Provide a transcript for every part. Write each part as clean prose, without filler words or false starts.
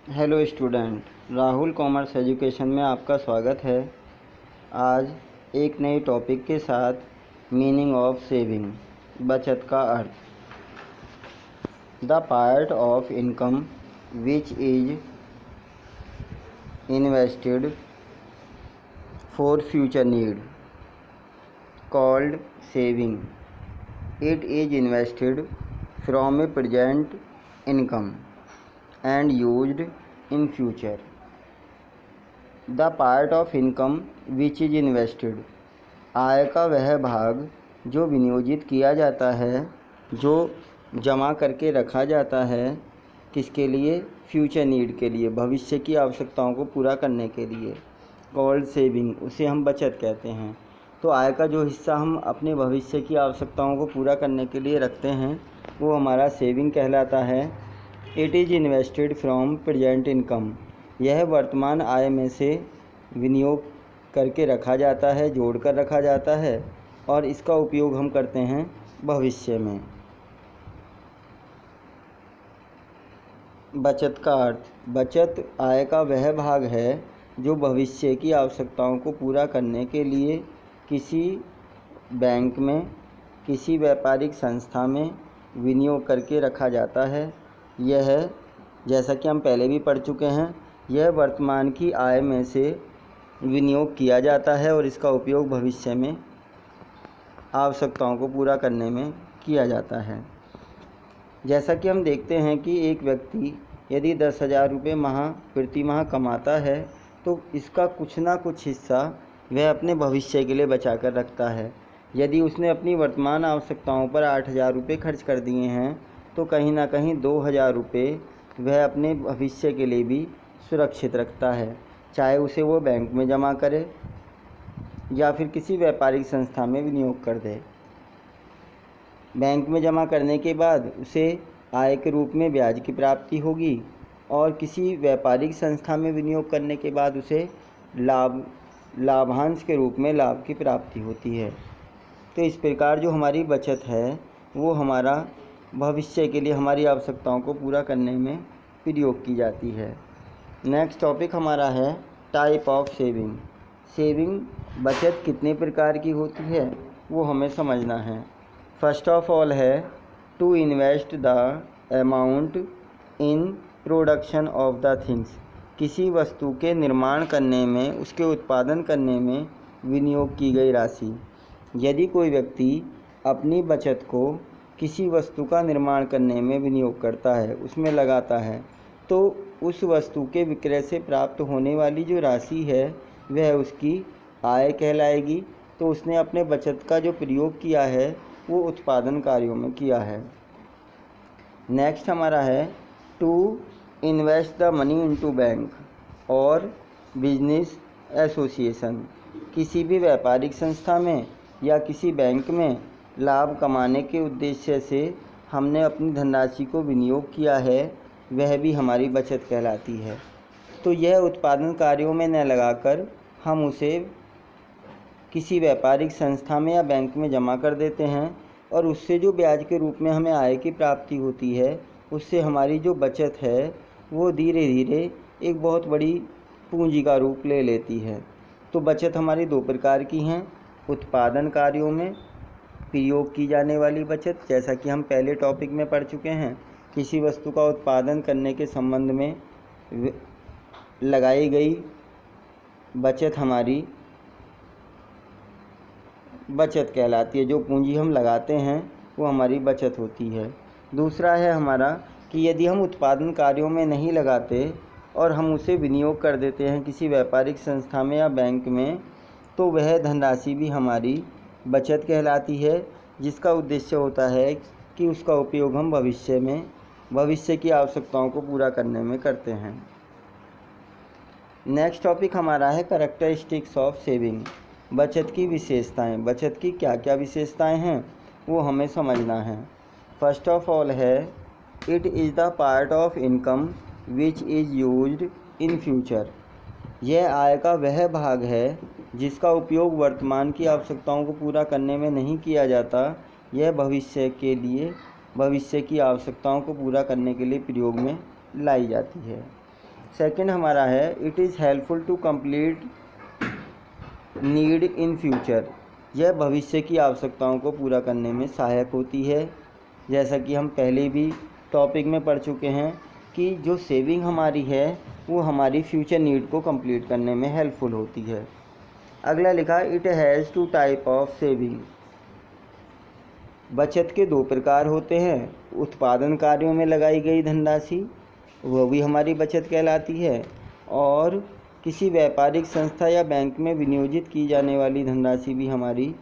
Hello student, Rahul commerce education में आपका स्वागत है। आज एक नए टॉपिक के साथ मीनिंग ऑफ सेविंग, बचत का अर्थ। The part of income which is invested for future need called saving. It is invested from a present income and used in future. The part of income which is invested, आय का वह भाग जो विनियोजित किया जाता है, जो जमा करके रखा जाता है। किसके लिए? फ्यूचर नीड के लिए, भविष्य की आवश्यकताओं को पूरा करने के लिए। कॉल्ड सेविंग, उसे हम बचत कहते हैं। तो आय का जो हिस्सा हम अपने भविष्य की आवश्यकताओं को पूरा करने के लिए रखते हैं वो हमारा सेविंग कहलाता है। It is invested from present income, यह वर्तमान आय में से विनियोग करके रखा जाता है, जोड़ कर रखा जाता है और इसका उपयोग हम करते हैं भविष्य में। बचत का अर्थ, बचत आय का वह भाग है जो भविष्य की आवश्यकताओं को पूरा करने के लिए किसी बैंक में, किसी व्यापारिक संस्था में विनियोग करके रखा जाता है। यह, जैसा कि हम पहले भी पढ़ चुके हैं, यह वर्तमान की आय में से विनियोग किया जाता है और इसका उपयोग भविष्य में आवश्यकताओं को पूरा करने में किया जाता है। जैसा कि हम देखते हैं कि एक व्यक्ति यदि 10,000 रुपये प्रति माह कमाता है तो इसका कुछ ना कुछ हिस्सा वह अपने भविष्य के लिए बचा कर रखता है। यदि उसने अपनी वर्तमान आवश्यकताओं पर 8,000 रुपये खर्च कर दिए हैं तो कहीं ना कहीं 2,000 रुपये वह अपने भविष्य के लिए भी सुरक्षित रखता है, चाहे उसे वो बैंक में जमा करे या फिर किसी व्यापारिक संस्था में विनियोग कर दे। बैंक में जमा करने के बाद उसे आय के रूप में ब्याज की प्राप्ति होगी और किसी व्यापारिक संस्था में विनियोग करने के बाद उसे लाभांश के रूप में लाभ की प्राप्ति होती है। तो इस प्रकार जो हमारी बचत है वो हमारा भविष्य के लिए हमारी आवश्यकताओं को पूरा करने में प्रयोग की जाती है। नेक्स्ट टॉपिक हमारा है टाइप ऑफ सेविंग। सेविंग, बचत कितने प्रकार की होती है वो हमें समझना है। फर्स्ट ऑफ ऑल है to invest the amount in production of the things, किसी वस्तु के निर्माण करने में, उसके उत्पादन करने में विनियोग की गई राशि। यदि कोई व्यक्ति अपनी बचत को किसी वस्तु का निर्माण करने में विनियोग करता है, उसमें लगाता है, तो उस वस्तु के विक्रय से प्राप्त होने वाली जो राशि है वह उसकी आय कहलाएगी। तो उसने अपने बचत का जो प्रयोग किया है वो उत्पादन कार्यों में किया है। नेक्स्ट हमारा है to invest the money into bank और बिजनेस एसोसिएशन, किसी भी व्यापारिक संस्था में या किसी बैंक में लाभ कमाने के उद्देश्य से हमने अपनी धनराशि को विनियोग किया है, वह भी हमारी बचत कहलाती है। तो यह उत्पादन कार्यों में न लगाकर हम उसे किसी व्यापारिक संस्था में या बैंक में जमा कर देते हैं और उससे जो ब्याज के रूप में हमें आय की प्राप्ति होती है, उससे हमारी जो बचत है वो धीरे धीरे एक बहुत बड़ी पूंजी का रूप ले लेती है। तो बचत हमारी दो प्रकार की हैं। उत्पादन कार्यों में प्रयोग की जाने वाली बचत, जैसा कि हम पहले टॉपिक में पढ़ चुके हैं, किसी वस्तु का उत्पादन करने के संबंध में लगाई गई बचत हमारी बचत कहलाती है। जो पूंजी हम लगाते हैं वो हमारी बचत होती है। दूसरा है हमारा कि यदि हम उत्पादन कार्यों में नहीं लगाते और हम उसे विनियोग कर देते हैं किसी व्यापारिक संस्था में या बैंक में, तो वह धनराशि भी हमारी बचत कहलाती है, जिसका उद्देश्य होता है कि उसका उपयोग हम भविष्य की आवश्यकताओं को पूरा करने में करते हैं। नेक्स्ट टॉपिक हमारा है कैरेक्टरिस्टिक्स ऑफ सेविंग, बचत की विशेषताएं। बचत की क्या क्या विशेषताएं हैं वो हमें समझना है। फर्स्ट ऑफ ऑल है it is the part of income which is used in future, यह आय का वह भाग है जिसका उपयोग वर्तमान की आवश्यकताओं को पूरा करने में नहीं किया जाता, यह भविष्य की आवश्यकताओं को पूरा करने के लिए प्रयोग में लाई जाती है। सेकंड हमारा है it is helpful to complete need in future. यह भविष्य की आवश्यकताओं को पूरा करने में सहायक होती है। जैसा कि हम पहले भी टॉपिक में पढ़ चुके हैं कि जो सेविंग हमारी है वो हमारी फ्यूचर नीड को कंप्लीट करने में हेल्पफुल होती है। अगला लिखा it has two type of saving. बचत के दो प्रकार होते हैं, उत्पादन कार्यों में लगाई गई धनराशि वो भी हमारी बचत कहलाती है, और किसी व्यापारिक संस्था या बैंक में विनियोजित की जाने वाली धनराशि भी हमारी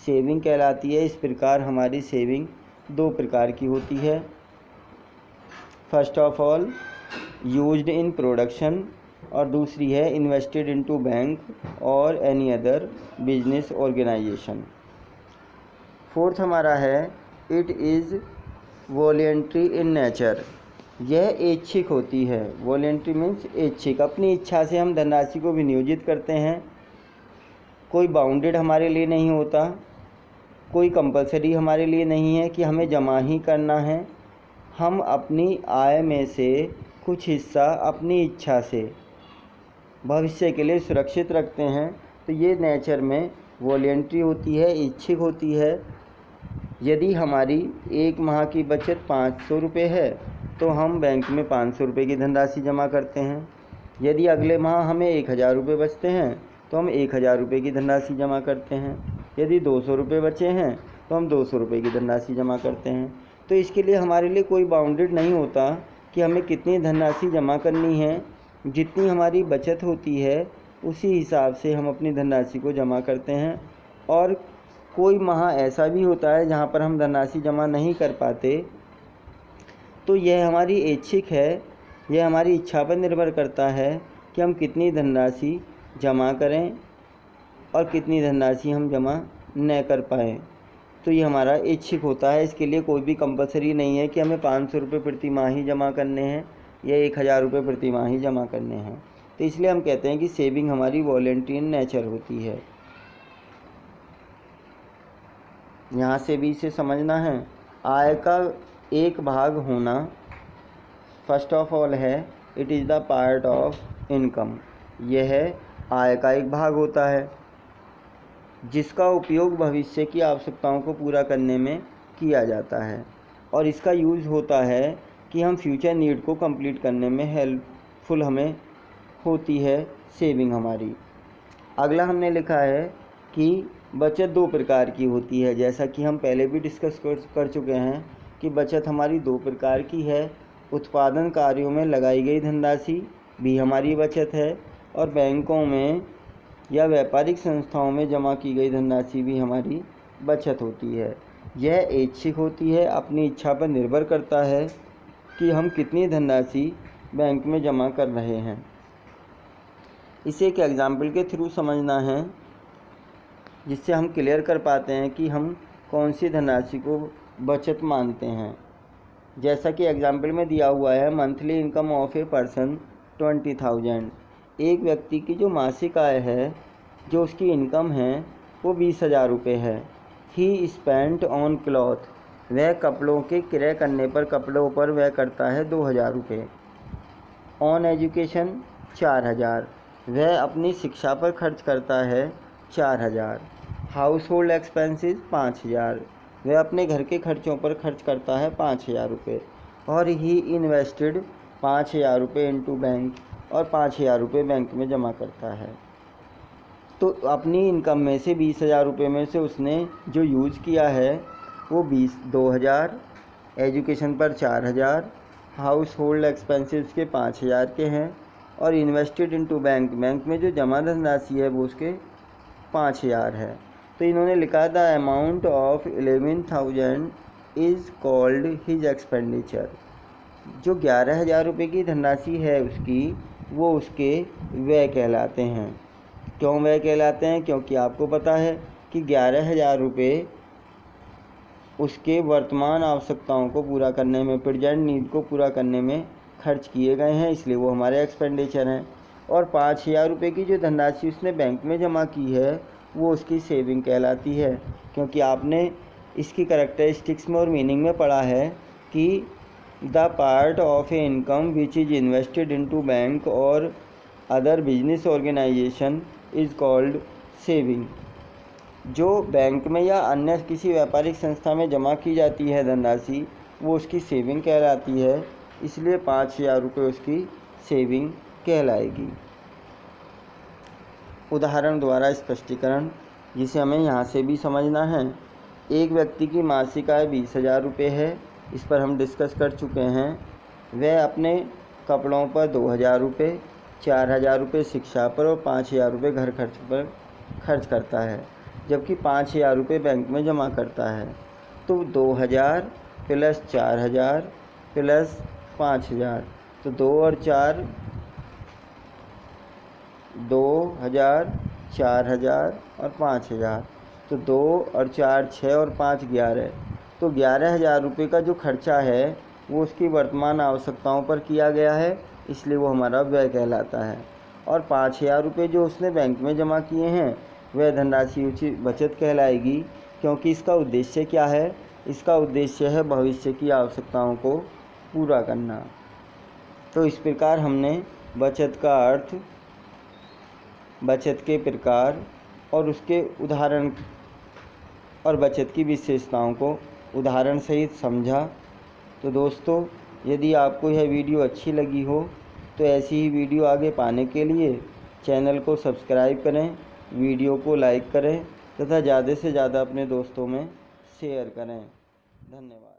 सेविंग कहलाती है। इस प्रकार हमारी सेविंग दो प्रकार की होती है। First of all used in production, और दूसरी है इन्वेस्टेड इनटू बैंक और any other business organisation. Fourth हमारा है it is voluntary in nature. यह ऐच्छिक होती है। वॉलेंट्री मीन्स ऐच्छिक, अपनी इच्छा से हम धनराशि को विनियोजित करते हैं। कोई बाउंडेड हमारे लिए नहीं होता, कोई कंपलसरी हमारे लिए नहीं है कि हमें जमा ही करना है। हम अपनी आय में से कुछ हिस्सा अपनी इच्छा से भविष्य के लिए सुरक्षित रखते हैं। तो ये नेचर में वॉलेंट्री होती है, इच्छिक होती है। यदि हमारी एक माह की बचत 500 रुपये है तो हम बैंक में 500 रुपये की धनराशि जमा करते हैं। यदि अगले माह हमें 1000 रुपये बचते हैं तो हम 1000 रुपये की धनराशि जमा करते हैं। यदि 200 रुपये बचे हैं तो हम 200 रुपये की धनराशि जमा करते हैं। तो इसके लिए हमारे लिए कोई बाउंडेड नहीं होता कि हमें कितनी धनराशि जमा करनी है। जितनी हमारी बचत होती है उसी हिसाब से हम अपनी धनराशि को जमा करते हैं। और कोई माह ऐसा भी होता है जहाँ पर हम धनराशि जमा नहीं कर पाते, तो यह हमारी ऐच्छिक है। यह हमारी इच्छा पर निर्भर करता है कि हम कितनी धनराशि जमा करें और कितनी धनराशि हम जमा न कर पाएँ। तो ये हमारा ऐच्छिक होता है। इसके लिए कोई भी कंपलसरी नहीं है कि हमें 500 रुपये प्रति माह ही जमा करने हैं या 1000 रुपये प्रति माह ही जमा करने हैं। तो इसलिए हम कहते हैं कि सेविंग हमारी वॉलेंट्री इन नेचर होती है। यहाँ से भी इसे समझना है। आय का एक भाग होना, फर्स्ट ऑफ ऑल है it is the part of income. यह आय का एक भाग होता है जिसका उपयोग भविष्य की आवश्यकताओं को पूरा करने में किया जाता है, और इसका यूज़ होता है कि हम फ्यूचर नीड को कंप्लीट करने में हेल्पफुल हमें होती है सेविंग हमारी। अगला हमने लिखा है कि बचत दो प्रकार की होती है। जैसा कि हम पहले भी डिस्कस कर चुके हैं कि बचत हमारी दो प्रकार की है। उत्पादन कार्यों में लगाई गई धनराशि भी हमारी बचत है, और बैंकों में या व्यापारिक संस्थाओं में जमा की गई धनराशि भी हमारी बचत होती है। यह ऐच्छिक होती है, अपनी इच्छा पर निर्भर करता है कि हम कितनी धनराशि बैंक में जमा कर रहे हैं। इसे एक एग्जाम्पल के थ्रू समझना है जिससे हम क्लियर कर पाते हैं कि हम कौन सी धनराशि को बचत मानते हैं। जैसा कि एग्जाम्पल में दिया हुआ है, monthly income of a person 20,000। एक व्यक्ति की जो मासिक आय है, जो उसकी इनकम है, वो 20,000 रुपये है। ही स्पेंट ऑन क्लॉथ, वह कपड़ों के क्रय करने पर कपड़ों पर वह करता है 2,000 रुपये। ऑन एजुकेशन 4,000, वह अपनी शिक्षा पर खर्च करता है 4,000। हाउस होल्ड एक्सपेंसेस 5,000, वह अपने घर के खर्चों पर खर्च करता है 5,000 रुपये। और ही इन्वेस्टेड 5,000 रुपये इनटू बैंक, और 5,000 रुपये बैंक में जमा करता है। तो अपनी इनकम में से 20,000 रुपये में से उसने जो यूज़ किया है वो 2,000, एजुकेशन पर 4,000, हाउस होल्ड एक्सपेंसेस के 5,000 के हैं, और इन्वेस्टेड इनटू बैंक, बैंक में जो जमा धनराशि है वो उसके 5,000 है। तो इन्होंने लिखा the amount of 11,000 is called his expenditure. जो 11,000 रुपये की धनराशि है उसकी, वो उसके व्यय कहलाते हैं। क्यों व्यय कहलाते हैं? क्योंकि आपको पता है कि 11,000 रुपये उसके वर्तमान आवश्यकताओं को पूरा करने में, प्रेजेंट नीड को पूरा करने में खर्च किए गए हैं, इसलिए वो हमारे एक्सपेंडिचर हैं। और 5,000 रुपये की जो धनराशि उसने बैंक में जमा की है वो उसकी सेविंग कहलाती है। क्योंकि आपने इसकी कैरेक्टरिस्टिक्स में और मीनिंग में पढ़ा है कि the part of a income which is invested into bank और other business organisation is called saving. जो बैंक में या अन्य किसी व्यापारिक संस्था में जमा की जाती है धनराशि, वो उसकी सेविंग कहलाती है, इसलिए 5,000 रुपये उसकी सेविंग कहलाएगी। उदाहरण द्वारा स्पष्टीकरण, जिसे हमें यहाँ से भी समझना है। एक व्यक्ति की मासिक आय 20,000 रुपये है, इस पर हम डिस्कस कर चुके हैं। वह अपने कपड़ों पर 2,000 रुपये, 4,000 रुपये शिक्षा पर और 5,000 रुपये घर खर्च पर खर्च करता है, जबकि 5,000 रुपये बैंक में जमा करता है। तो 2,000 प्लस 4,000 प्लस 5,000, तो 2,000, 4,000 और 5,000, तो 2 और 4 6 और 5 11, तो 11,000 रुपये का जो खर्चा है वो उसकी वर्तमान आवश्यकताओं पर किया गया है, इसलिए वो हमारा व्यय कहलाता है। और 5,000 रुपये जो उसने बैंक में जमा किए हैं वह धनराशि उचित बचत कहलाएगी, क्योंकि इसका उद्देश्य क्या है? इसका उद्देश्य है भविष्य की आवश्यकताओं को पूरा करना। तो इस प्रकार हमने बचत का अर्थ, बचत के प्रकार और उसके उदाहरण और बचत की विशेषताओं को उदाहरण सहित समझा। तो दोस्तों, यदि आपको यह वीडियो अच्छी लगी हो तो ऐसी ही वीडियो आगे पाने के लिए चैनल को सब्सक्राइब करें, वीडियो को लाइक करें तथा ज़्यादा से ज़्यादा अपने दोस्तों में शेयर करें। धन्यवाद।